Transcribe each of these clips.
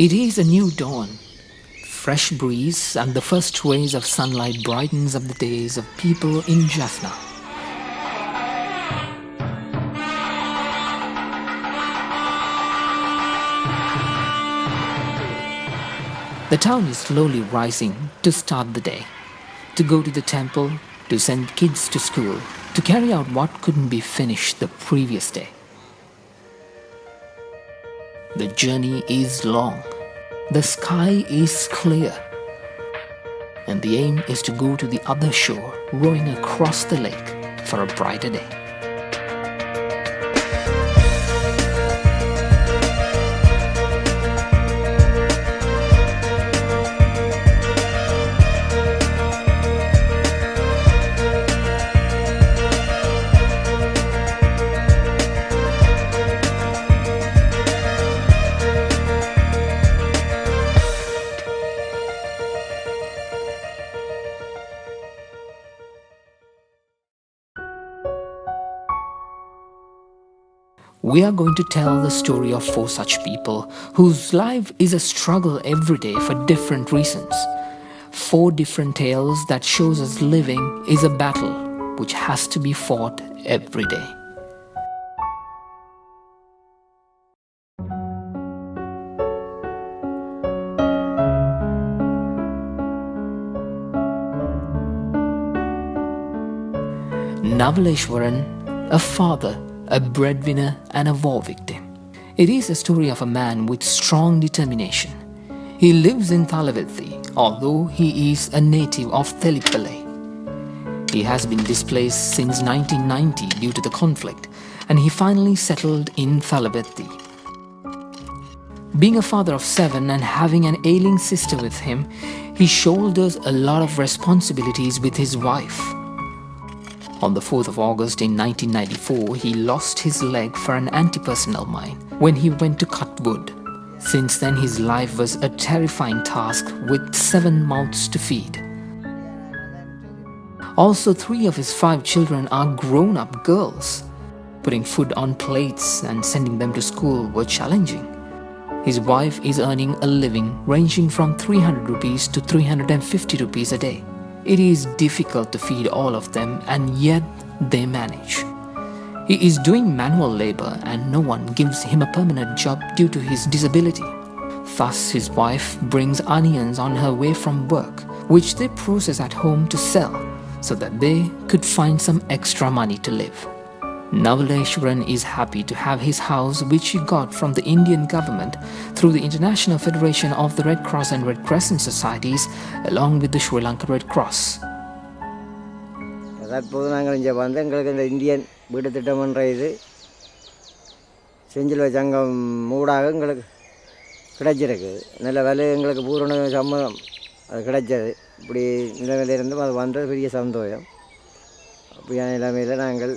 It is a new dawn. Fresh breeze and the first rays of sunlight brightens up the days of people in Jaffna. The town is slowly rising to start the day, to go to the temple, to send kids to school, to carry out what couldn't be finished the previous day. The journey is long, the sky is clear, and the aim is to go to the other shore, rowing across the lake for a brighter day. We are going to tell the story of 4 such people whose life is a struggle every day for different reasons. 4 different tales that shows us living is a battle which has to be fought every day. Navaleshwaran, a father, a breadwinner and a war victim. It is a story of a man with strong determination. He lives in Thalavethi, although he is a native of Thelipalai. He has been displaced since 1990 due to the conflict, and he finally settled in Thalavethi. Being a father of 7 and having an ailing sister with him, he shoulders a lot of responsibilities with his wife. On the 4th of August in 1994, he lost his leg for an anti-personnel mine when he went to cut wood. Since then, his life was a terrifying task with 7 mouths to feed. Also, 3 of his 5 children are grown-up girls. Putting food on plates and sending them to school were challenging. His wife is earning a living ranging from 300 rupees to 350 rupees a day. It is difficult to feed all of them, and yet they manage. He is doing manual labor and no one gives him a permanent job due to his disability. Thus, his wife brings onions on her way from work, which they process at home to sell, so that they could find some extra money to live. Navaleshwaran is happy to have his house, which he got from the Indian government through the International Federation of the Red Cross and Red Crescent Societies, along with the Sri Lanka Red Cross. தற்போது நாங்கள் இங்கே வந்து எங்களுக்கு இந்த Indian வீடு திட்டமன்ற இது செஞ்சில் சங்கம் மூடாக எங்களுக்கு கிடைச்சிருக்கு. நல்ல வேலை எங்களுக்கு பூரண சம்மதம் அது கிடைச்சது. இப்படி நிலைமையிலிருந்தும் அது வந்தது பெரிய சந்தோஷம். அப்படியான நிலைமையில் நாங்கள்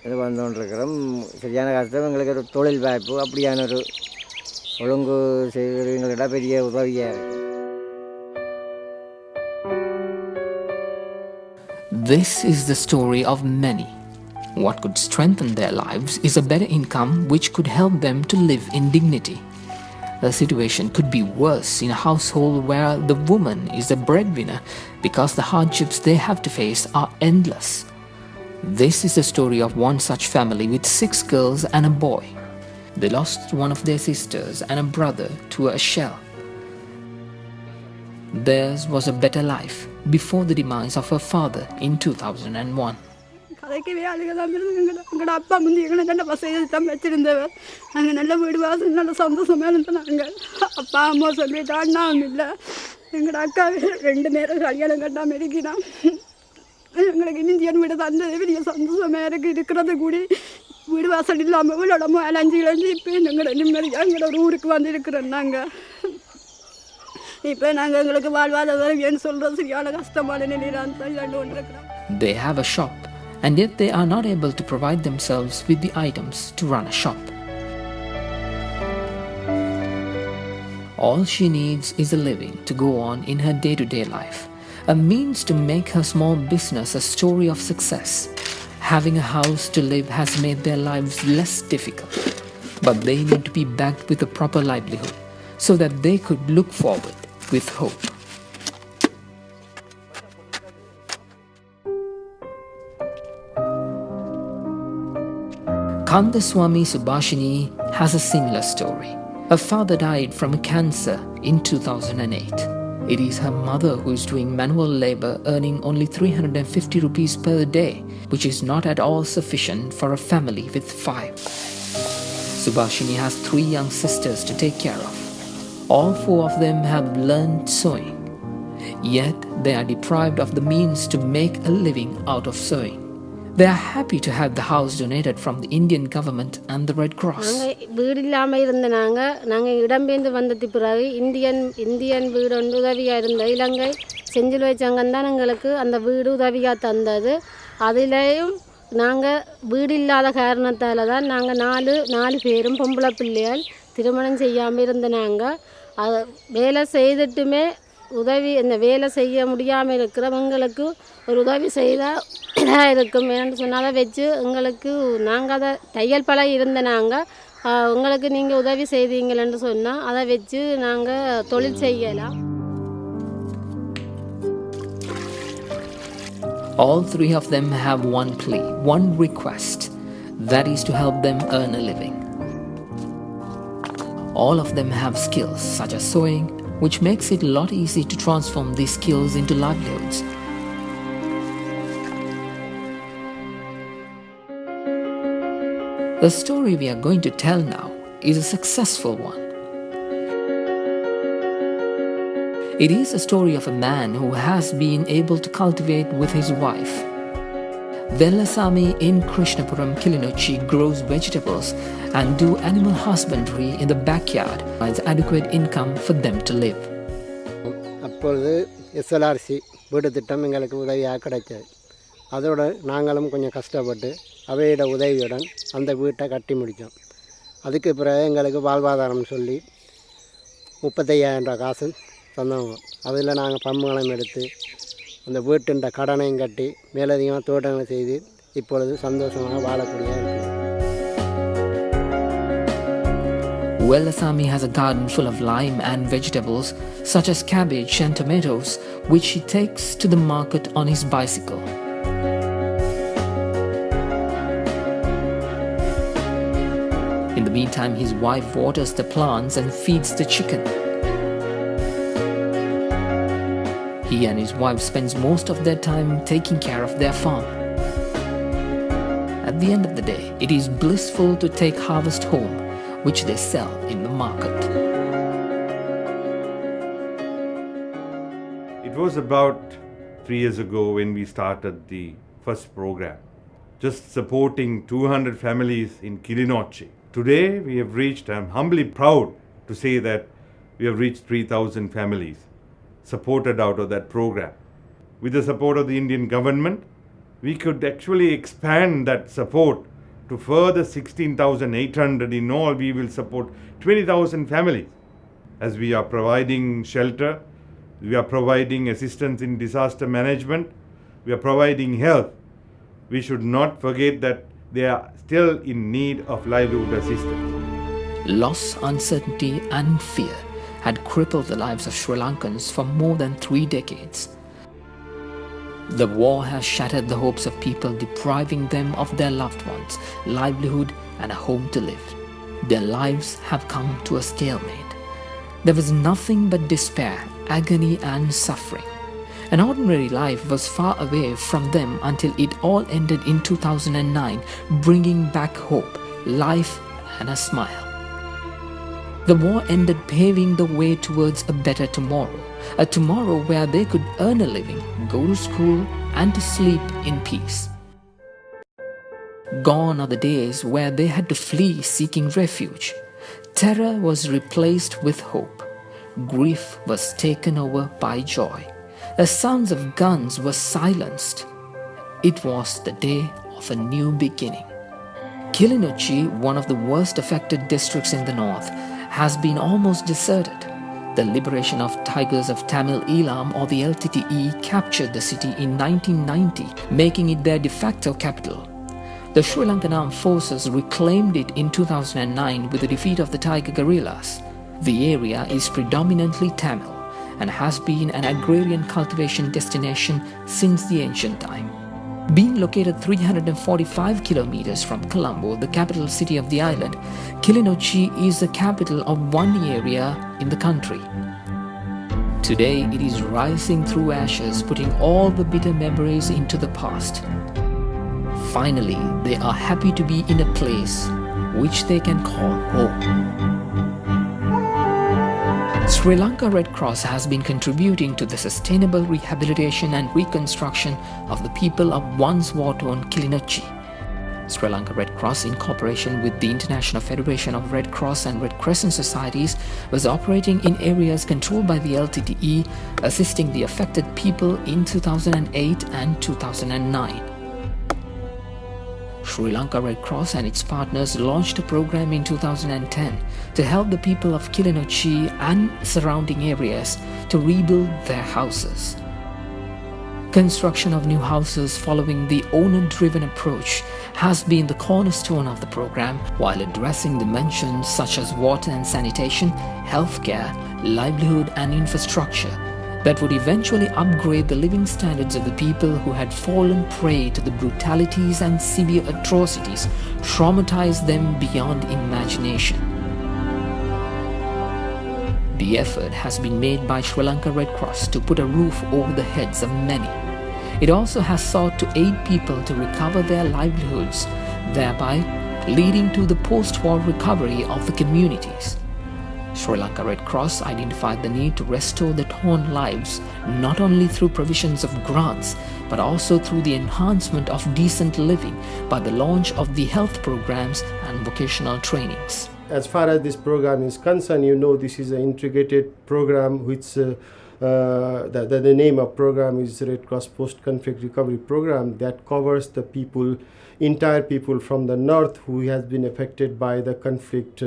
இது வந்து கொண்டிருக்கிறோம். சரியான கஷ்டம். எங்களுக்கு ஒரு தொழில் வாய்ப்பு அப்படியான ஒரு ஒழுங்கு செய்கிறவங்கள்ட்ட பெரிய உதவியாக இருக்குது. This is the story of many. What could strengthen their lives is a better income which could help them to live in dignity. The situation could be worse in a household where the woman is the breadwinner because the hardships they have to face are endless. This is the story of one such family with 6 girls and a boy. They lost one of their sisters and a brother to a shell. Theirs was a better life before the demise of her father in 2001. கதைக்கவே அழுக தான் இருந்தது. எங்களோட அப்பா வந்து எங்களை நல்ல வசதி தான் வச்சுருந்தவர். நாங்கள் நல்ல வீடு வாசல் நல்ல சந்தோஷமாக இருந்தோம். நாங்கள் அப்பா அம்மா சொல்லிட்டான் நாங்கள் இல்லை. எங்களோட அக்கா 2 நேரம் கல்யாணம் கட்டாமல் இருக்கிறான். எங்களுக்கு இந்தியன் வீடு தந்தது பெரிய சந்தோஷமாக இருக்குது. இருக்கிறது கூடி வீடு வாசல் இல்லாமல் வீடோடமோ அலைஞ்சு இப்போ எங்களோட நிம்மதியாக எங்களோட ஊருக்கு வந்து இருக்கிறோம். நாங்கள் இப்போ நாங்கள் எங்களுக்கு வாழ்வாதாரம் ஏன்னு சொல்கிறது சரியான கஷ்டமான நிலையில் தான் இருக்கிறோம். They have a shop, and yet they are not able to provide themselves with the items to run a shop. All she needs is a living to go on in her day-to-day life, a means to make her small business a story of success. Having a house to live has made their lives less difficult, but they need to be backed with a proper livelihood so that they could look forward with hope. Kandaswamy Subhashini has a similar story. Her father died from cancer in 2008. It is her mother who is doing manual labor, earning only 350 rupees per day, which is not at all sufficient for a family with 5. Subhashini has 3 young sisters to take care of. All 4 of them have learned sewing. Yet they are deprived of the means to make a living out of sewing. They are happy to have the house donated from the Indian government and the Red Cross. வீடு இல்லாமல் இருந்த நாங்கள் இடம்பெயர்ந்து வந்தது பிறகு Indian வீடு ஒன்று உதவியாக இருந்த இலங்கை செஞ்சிலுவை சங்கம் தான் எங்களுக்கு அந்த வீடு உதவியாக தந்தது. அதிலேயும் நாங்கள் வீடு இல்லாத காரணத்தால் தான் நாங்கள் நாலு பேரும் பொம்பளை பிள்ளைகள் திருமணம் செய்யாமல் இருந்த நாங்கள் வேலை செய்துட்டுமே இந்த வேலை செய்ய முடியாமல் இருக்கிறவங்களுக்கு ஒரு உதவி செய்தால் இதாக இருக்கும் ஏன்னு சொன்னால் அதை வச்சு எங்களுக்கு நாங்கள் அதை தையல் பழகி இருந்த நாங்கள் உங்களுக்கு நீங்கள் உதவி செய்தீங்களன்னு சொன்னால் அதை வச்சு நாங்கள் தொழில் செய்யலாம். All 3 of them have one plea, one request, that is to help them earn a living. All of them have skills such as sewing, which makes it a lot easy to transform these skills into livelihoods. The story we are going to tell now is a successful one. It is a story of a man who has been able to cultivate with his wife. Velasamy in Krishnapuram, Kilinochchi grows vegetables and do animal husbandry in the backyard, provides adequate income for them to live. அப்பொழுது எஸ்எல்ஆர்சி வீடு திட்டம் எங்களுக்கு உதவியாக கிடைச்சது. அதோடு நாங்களும் கொஞ்சம் கஷ்டப்பட்டு அவையோட உதவியுடன் அந்த வீட்டை கட்டி முடித்தோம். அதுக்கு பிறகு எங்களுக்கு வாழ்வாதாரம் சொல்லி 35,000 ரூபா காசு தந்தவங்க. அதில் நாங்கள் பம்புகளும் எடுத்து அந்த வீட்டின் கடனையும் கட்டி மேலதிகமாக தோட்டங்களை செய்து இப்பொழுது சந்தோஷமாக வாழக்கூடிய இருக்குது. Velasamy has a garden full of lime and vegetables such as cabbage and tomatoes, which he takes to the market on his bicycle. In the meantime, his wife waters the plants and feeds the chicken. He and his wife spends most of their time taking care of their farm. At the end of the day, it is blissful to take harvest home, which they sell in the market. It was about 3 years ago when we started the first program, just supporting 200 families in Kilinochchi. Today we have reached, I am humbly proud to say that we have reached 3,000 families supported out of that program. With the support of the Indian government, we could actually expand that support to further 16,800. In all, we will support 20,000 families. As we are providing shelter, we are providing assistance in disaster management, we are providing health. We should not forget that they are still in need of livelihood assistance. Loss, uncertainty, and fear had crippled the lives of Sri Lankans for more than 3 decades. The war has shattered the hopes of people, depriving them of their loved ones, livelihood, and a home to live. Their lives have come to a stalemate. There was nothing but despair, agony, and suffering. An ordinary life was far away from them until it all ended in 2009, bringing back hope, life, and a smile. The war ended, paving the way towards a better tomorrow, a tomorrow where they could earn a living, go to school, and to sleep in peace. Gone are the days where they had to flee seeking refuge. Terror was replaced with hope. Grief was taken over by joy. The sounds of guns were silenced. It was the day of a new beginning. Kilinochchi, one of the worst affected districts in the north, has been almost deserted. The liberation of Tigers of Tamil Eelam, or the LTTE, captured the city in 1990, making it their de facto capital. The Sri Lankan armed forces reclaimed it in 2009 with the defeat of the Tiger guerrillas. The area is predominantly Tamil and has been an agrarian cultivation destination since the ancient time. Being located 345 kilometers from Colombo, the capital city of the island, Kilinochchi is the capital of one area in the country. Today, it is rising through ashes, putting all the bitter memories into the past. Finally, they are happy to be in a place which they can call home. Sri Lanka Red Cross has been contributing to the sustainable rehabilitation and reconstruction of the people of once war-torn Kilinochchi. Sri Lanka Red Cross, in cooperation with the International Federation of Red Cross and Red Crescent Societies, was operating in areas controlled by the LTTE, assisting the affected people in 2008 and 2009. Sri Lanka Red Cross and its partners launched a program in 2010 to help the people of Kilinochchi and surrounding areas to rebuild their houses. Construction of new houses following the owner-driven approach has been the cornerstone of the program, while addressing dimensions such as water and sanitation, healthcare, livelihood and infrastructure that would eventually upgrade the living standards of the people who had fallen prey to the brutalities and severe atrocities, traumatized them beyond imagination. The effort has been made by Sri Lanka Red Cross to put a roof over the heads of many. It also has sought to aid people to recover their livelihoods, thereby leading to the post-war recovery of the communities. Sri Lanka Red Cross identified the need to restore the torn lives not only through provisions of grants but also through the enhancement of decent living by the launch of the health programs and vocational trainings. As far as this program is concerned, this is an integrated program which the name of program is Red Cross Post-Conflict Recovery Program that covers the entire people from the north who has been affected by the conflict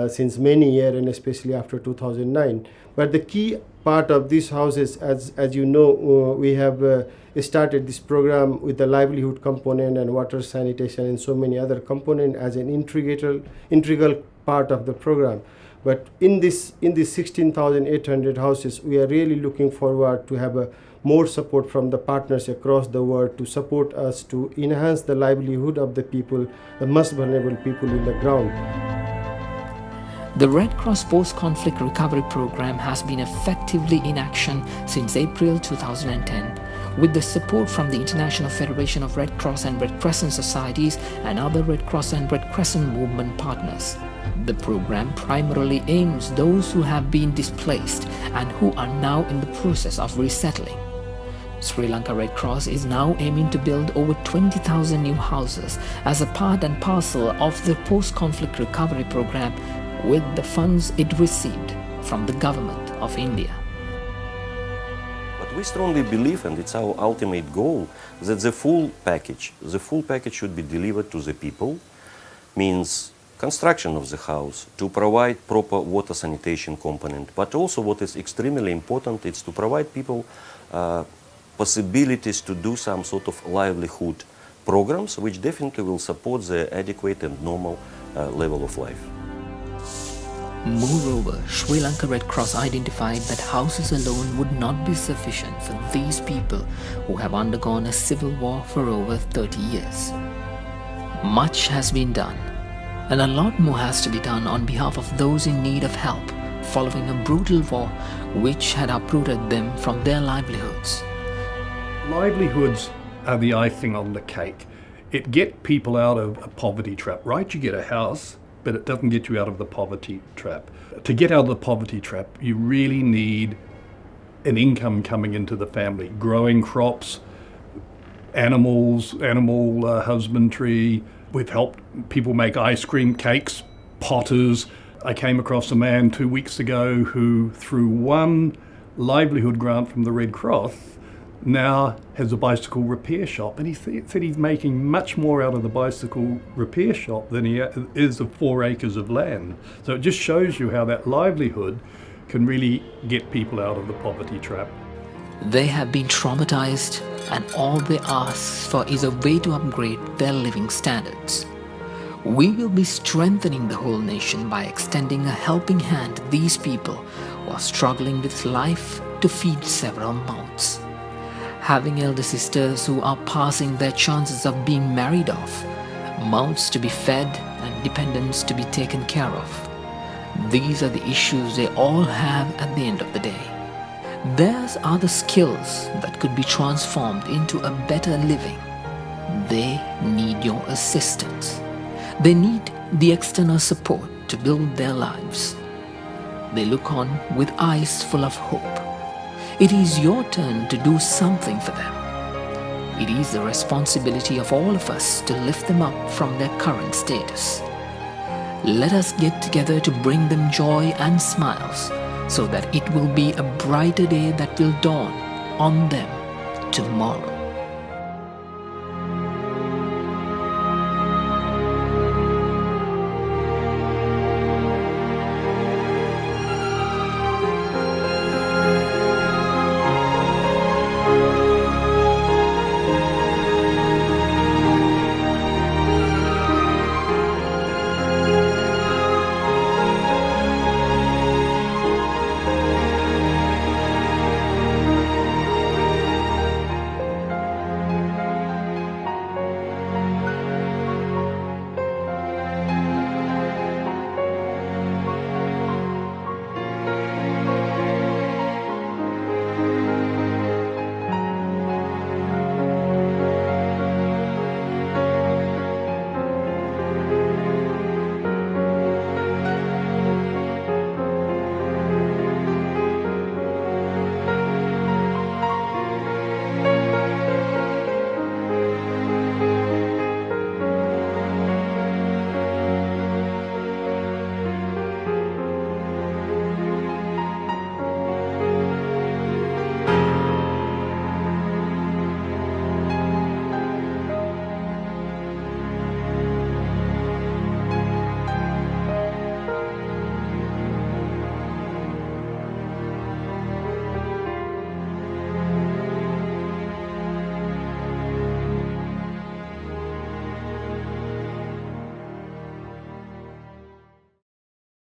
since many years and especially after 2009. But the key part of these houses, as you know, we have started this program with the livelihood component and water sanitation and so many other components as an integral part of the program. But in these 16,800 houses, we are really looking forward to have more support from the partners across the world to support us to enhance the livelihood of the people, the most vulnerable people in the ground. The Red Cross Post-Conflict Recovery Program has been effectively in action since April 2010, with the support from the International Federation of Red Cross and Red Crescent Societies and other Red Cross and Red Crescent movement partners. The program primarily aims those who have been displaced and who are now in the process of resettling. Sri Lanka Red Cross is now aiming to build over 20,000 new houses as a part and parcel of the post-conflict recovery program with the funds it received from the Government of India. But we strongly believe, and it's our ultimate goal, that the full package should be delivered to the people, means construction of the house, to provide proper water sanitation component, but also what is extremely important is to provide people possibilities to do some sort of livelihood programs which definitely will support the adequate and normal level of life. Moreover, Sri Lanka Red Cross identified that houses alone would not be sufficient for these people who have undergone a civil war for over 30 years. Much has been done, and a lot more has to be done on behalf of those in need of help following a brutal war which had uprooted them from their livelihoods. Livelihoods are the icing on the cake. It gets people out of a poverty trap, right? You get a house, but it doesn't get you out of the poverty trap. To get out of the poverty trap, you really need an income coming into the family, growing crops, animal husbandry. We've helped people make ice cream, cakes, potters. I came across a man 2 weeks ago who, through one livelihood grant from the Red Cross, now has a bicycle repair shop, and he said he's making much more out of the bicycle repair shop than he is of 4 acres of land. So it just shows you how that livelihood can really get people out of the poverty trap. They have been traumatized, and all they ask for is a way to upgrade their living standards. We will be strengthening the whole nation by extending a helping hand to these people who are struggling with life to feed several mouths. Having elder sisters who are passing their chances of being married off, mouths to be fed and dependents to be taken care of. These are the issues they all have at the end of the day. Theirs are the skills that could be transformed into a better living. They need your assistance. They need the external support to build their lives. They look on with eyes full of hope. It is your turn to do something for them. It is the responsibility of all of us to lift them up from their current status. Let us get together to bring them joy and smiles so that it will be a brighter day that will dawn on them tomorrow.